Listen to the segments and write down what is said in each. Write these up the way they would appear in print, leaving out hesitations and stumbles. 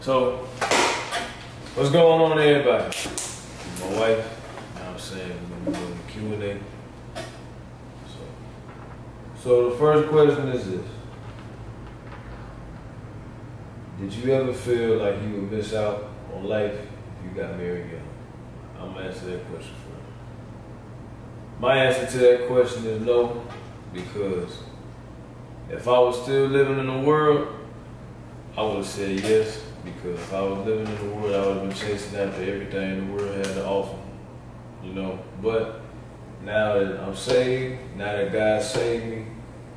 So, what's going on, everybody? My wife, you know what I'm saying, we're gonna be doing the Q&A. So the first question is this. Did you ever feel like you would miss out on life if you got married young? I'm gonna answer that question first. My answer to that question is no, because if I was still living in the world, I would have said yes, because if I was living in the world, I would have been chasing after everything the world had to offer, you know. But now that I'm saved, now that God saved me,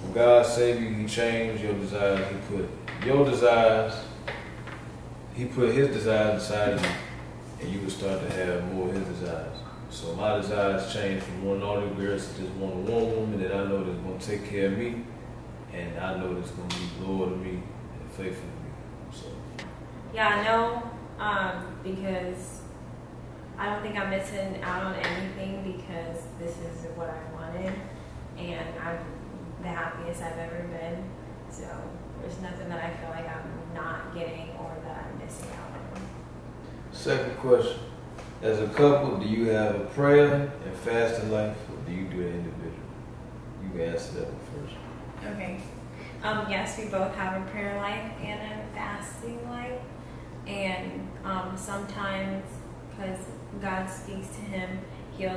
when God saved you, He changed your desires. He put your desires, He put His desires inside of you, and you will start to have more of His desires. So my desires changed from wanting all the girls to just want one woman that I know that's going to take care of me, and I know that's going to be loyal to me and faithful to me. So. Yeah, I know, because I don't think I'm missing out on anything, because this is what I wanted, and I'm the happiest I've ever been. So there's nothing that I feel like I'm not getting or that I'm missing out on. Second question. As a couple, do you have a prayer and fasting life, or do you do it individually? You can answer that one first. Okay. Yes, we both have a prayer life and a fasting life. And sometimes, because God speaks to him, he'll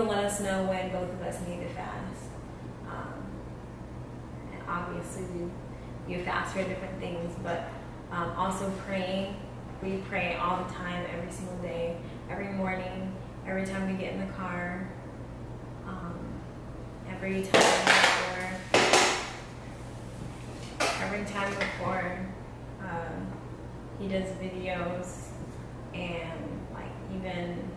let us know when both of us need to fast. And obviously you fast for different things, but also praying. We pray all the time, every single day, every morning, every time we get in the car, every time before he does videos, and like even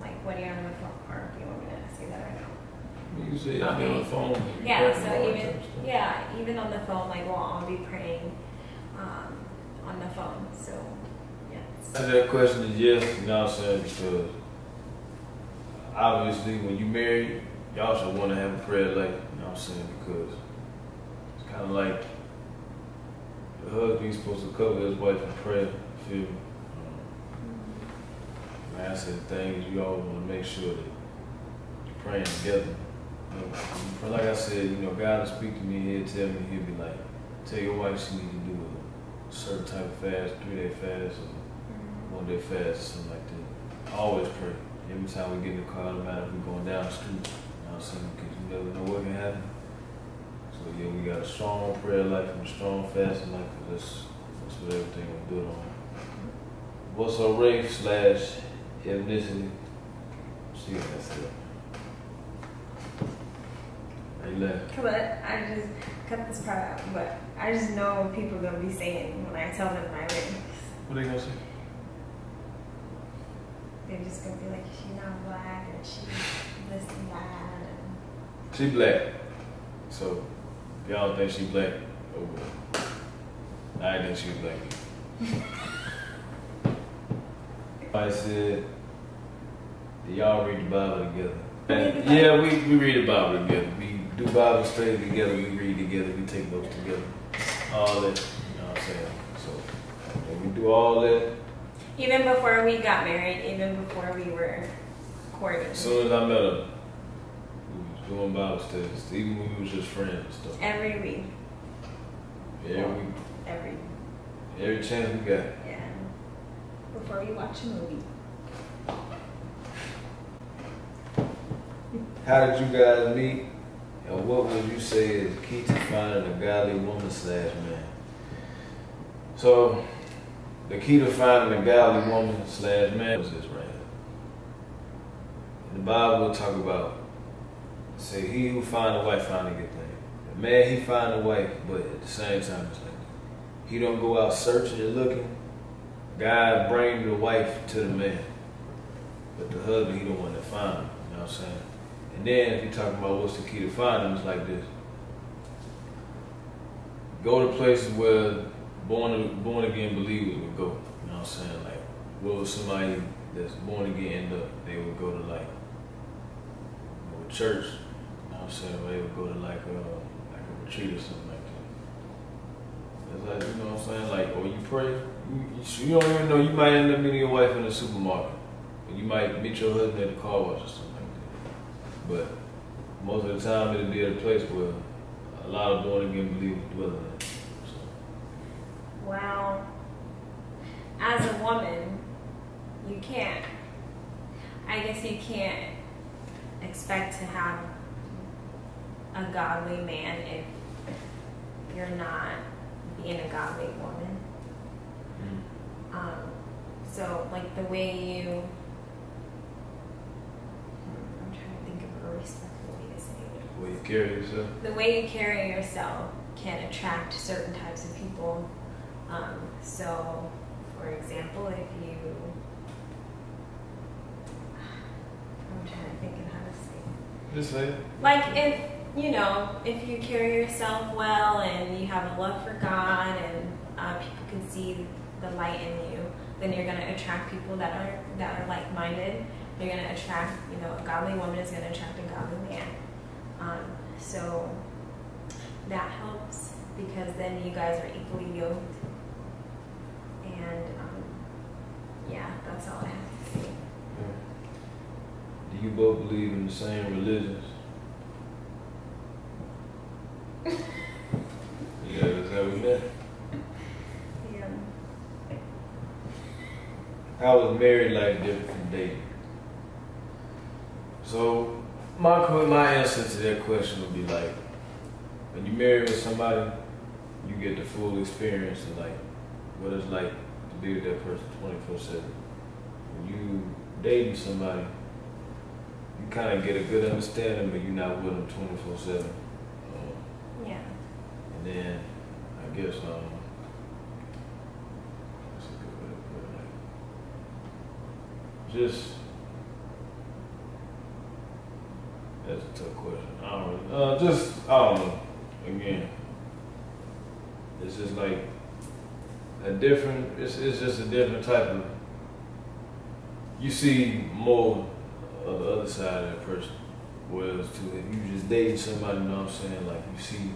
like when you're on the phone, or do you want me to say that right now? You say on the phone. Yeah, so even on the phone, like we'll all be praying on the phone. So yes. That question is yes, you know what I'm saying, because obviously when you married, you also want to have a prayer life, you know what I'm saying, because it's kind of like the husband's supposed to cover his wife in prayer, you feel me? Man, I said the thing is you always want to make sure that you're praying together. You know, like I said, you know, God will speak to me, he'll tell me, he'll be like, tell your wife she needs to do a certain type of fast, 3-day fast, or 1-day fast, or something like that. I always pray. Every time we get in the car, no matter if we're going down the street, you know what I'm saying, because you never know what can happen. So yeah, we got a strong prayer life and a strong fasting life, because that's what everything we do on. What's our race / ethnicity? See what that's it. Hey, left. But I just cut this part out, but I just know what people are gonna be saying when I tell them my race. What are they gonna say? They're just gonna be like, she's not black, and she's this and that. And She black. So if y'all think she black, oh well. I think she black. I said, do y'all read the Bible together? Yeah, we read the Bible together. We do Bible study together, we read together, we take notes together. All that, you know what I'm saying? So when we do all that. even before we got married, even before we were courting. As soon as I met her, we was doing Bible studies, even when we was just friends and stuff. Every week. Every chance we got. Yeah. Before we watch a movie. How did you guys meet, and what would you say is key to finding a godly woman / man? So, the key to finding a godly woman / man was this right here. In the Bible, will talk about, say, he who find a wife find a good thing. The man, he find a wife, but at the same time, it's like, he don't go out searching and looking. God bring the wife to the man, but the husband, he the one that find him. You know what I'm saying? And then if you're talking about what's the key to finding, it's like this. Go to places where born again believers would go. You know what I'm saying? Like, where would somebody that's born again end up? They would go to like a church. You know what I'm saying? Or they would go to like a retreat or something like that. pray. You don't even know, you might end up meeting your wife in the supermarket. And you might meet your husband at the car wash or something like that. But most of the time it'll be at a place where a lot of born again believers dwell in. So. Well, as a woman, you can't, I guess you can't expect to have a godly man if you're not being a godly woman. So like the way you, I'm trying to think of a respectful way to say it. The way you carry yourself? The way you carry yourself can attract certain types of people. So for example, if you, I'm trying to think of how to say it. Just say it. Like if you carry yourself well and you have a love for God and people can see the light in you, then you're going to attract people that are like-minded. You're going to attract, a godly woman is going to attract a godly man. So that helps because then you guys are equally yoked. And yeah, that's all I have to say. Yeah. Do you both believe in the same religions? Yeah, that's how we met. Yeah. How was married life different from dating? So my answer to that question would be like, when you marry with somebody, you get the full experience of like what it's like to be with that person 24/7. When you dating somebody, you kind of get a good understanding, but you're not with them 24/7. Yeah. And then I guess that's a good way to put it. Like, just that's a tough question. I don't know. Again, it's just like a different. It's just a different type of. You see more of the other side of that person. Whereas if you just dating somebody, you know what I'm saying? Like you see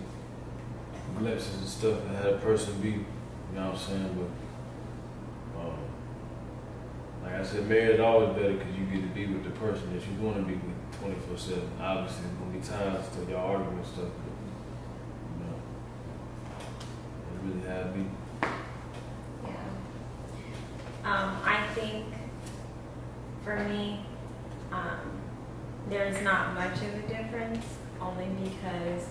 glimpses and stuff of how that person be, you know what I'm saying? But like I said, marriage is always better because you get to be with the person that you want to be with 24/7. Obviously, there's gonna be times till y'all arguing and stuff, but it really had to be. Yeah. I think for me, there's not much of a difference, only because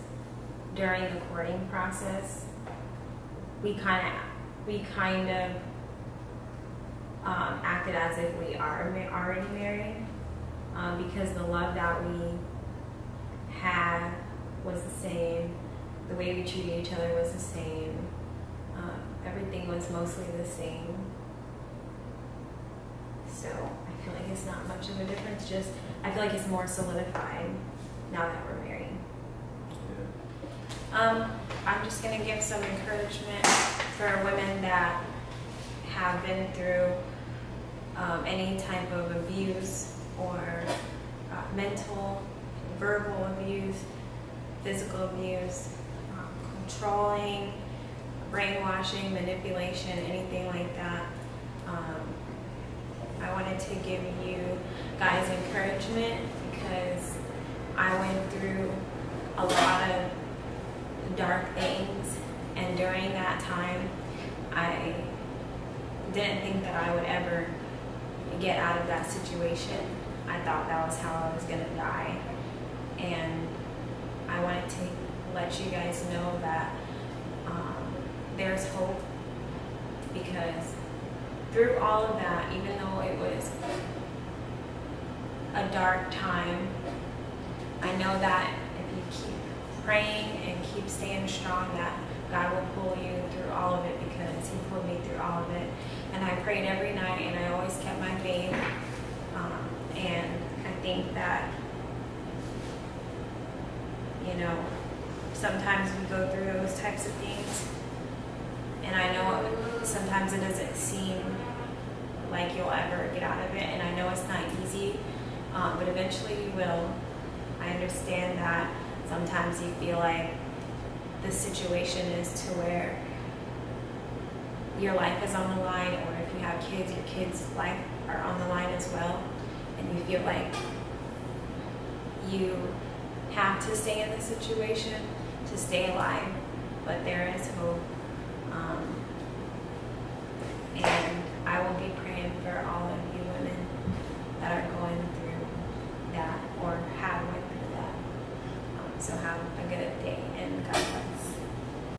during the courting process, we kind of acted as if we are already married, because the love that we had was the same, the way we treated each other was the same, everything was mostly the same. So I feel like it's not much of a difference, just I feel like it's more solidified now that we're married. Yeah. I'm just going to give some encouragement for women that have been through any type of abuse or mental, verbal abuse, physical abuse, controlling, brainwashing, manipulation, anything like that. I wanted to give you guys encouragement because I went through a lot of dark things, and during that time I didn't think that I would ever get out of that situation. I thought that was how I was going to die, and I wanted to let you guys know that there's hope, because through all of that, even though it was a dark time, I know that if you keep praying and keep staying strong, that God will pull you through all of it, because He pulled me through all of it. And I prayed every night, and I always kept my faith. And I think that, sometimes we go through those types of things, and I know sometimes it doesn't seem like you'll ever get out of it, and I know it's not easy, but eventually you will. I understand that sometimes you feel like the situation is to where your life is on the line, or if you have kids, your kids' life are on the line as well, and you feel like you have to stay in this situation to stay alive, but there